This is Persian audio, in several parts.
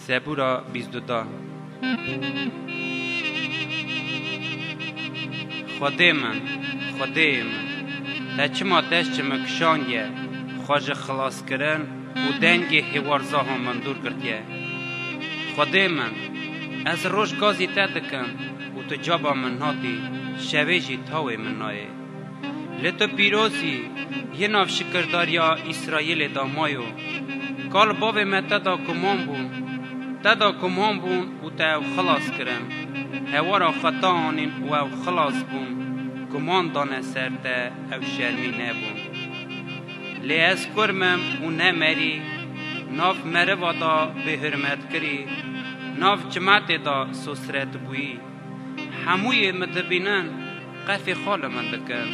زبورا 22 خدای من تا چما دست مکشانگه خواج خلاص کرن و دنگ هوارزا هم من دور کردیه. خدای من از روش گازی تدکم و تو جابا من ناتی شویجی تاوی من نایه. لطو پیروزی یه ناف شکرداریا اسرائیل دامایو کال باب من تدا کمان بون و تا خلاص کرن هوارا خطاانین و او خلاص بون کمان دانه سر تا او شرمی نبون. لی از کرمم و نمری ناف مروا دا به حرمت کری ناف جماعت دا سسرت بویی هموی مدبینن قفی خال من دکن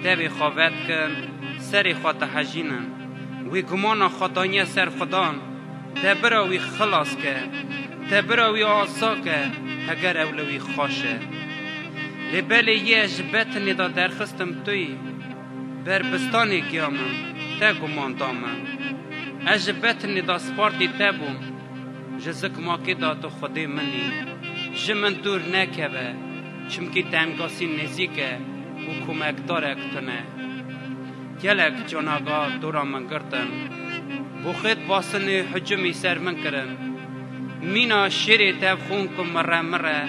تبی خوابت کن سری خواه حجینن وی گمان خدانی سر خدان تبراوی خلاص که تبراوی آسا که اگر اولوی خوشه. لبلی یه جبت ندا درخستم توی بر بستانی گیامم تا گمان دامم اجبت ندا سپارتی تبوم جزک ماکی دا تو خودی منی جمن دور نکبه چمکی تنگاسی نزیکه و کمک دارک تنه گلک جاناگا دورا من گردن بخید باسن حجمی سر من کرن مینا شیری تب خون کم مره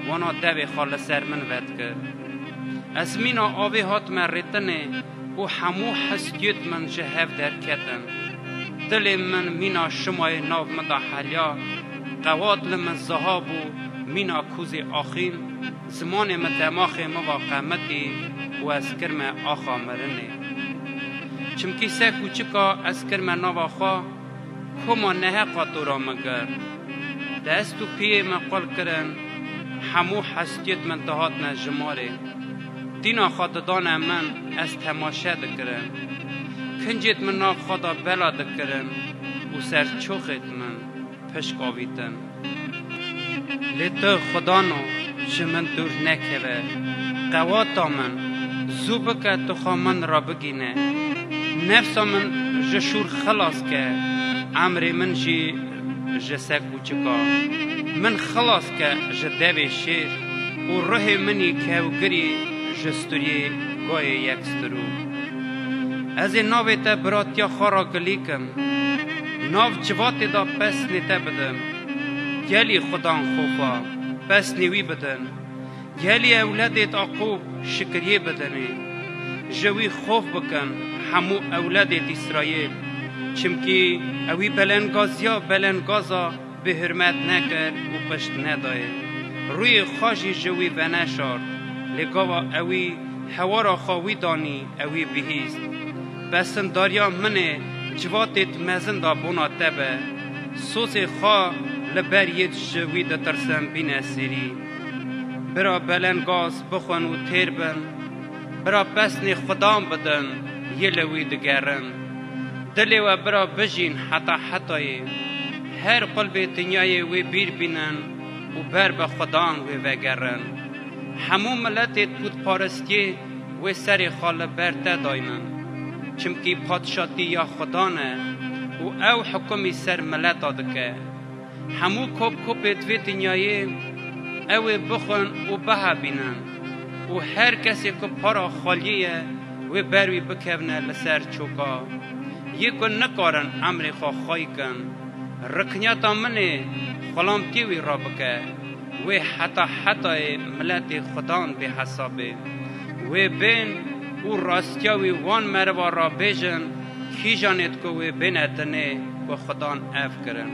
وانا دوی خال سر من ود کرد از مینا آوی هات من ریتنه و همو حسیت من جهف در کتن دل من مینا شمای ناو مدا حلیا قواد لمن زهابو مینا کوزی آخین زمان متماخ مواقمتی و از کرم آخا مرنه چمکی سه کوچکا از کرم نواخا کما نه قطورا مگر دست و پیه مقال کرن همو حسیت من دهات نجماره دینا خاطدان من از تماشه دکرن کنجیت من ناف خدا بلا دکرن و سر چوخت من پشک آویتن لیتو خدانو من دور نکوه قواتا من زوبکه تو خامن را بگینه نفسا من جشور خلاص که عمر من جی جسه کوچکا من خلاص که جدوی شیر و روح منی که و گری جستوری گای یکسترو از این ناوی تا براتیا خارا گلیکم ناو جواتی دا پس نیتا بدم گلی خدان خوفا پس نیوی بدن گلی اولادت عقوب شکریه بدنی جوی خوف بکن همو اولادت اسرائیل چمکی اوی بلنگازا به حرمت نکر و پشت ندای روی خاجی جوی بنشار لگاوا اوی حوارا خواوی دانی اوی بهیست بسن داریا منه جواتت مزن دا بونا تبه سوس خواه لبریت جوی دا ترسم بین سیری برا بلنگاز بخون و تیر بن برا پسنی خدام بدن یه لوی دگرن دلی و برا بجین حتای هر قلب دنیای وی بیر بینن و بر به خدان وی وگرن همو ملتت بود پارستی و سری خال برده داینن چمکی پادشاتی یا خدانه و او حکمی سر ملت دادکه همو کوب دوی دنیای او بخون و بها بینن و هر کسی که پارا خالیه و بروی بکونه لسر چوکا یکو نکارن عمر خواهی کن رکنیاتا منه خلام تیوی را بکه و حتی ملت خدان به حسابه و بین او راستیاوی وان مروا را بیجن کی جانت که و بینتنه و خدان اف کرن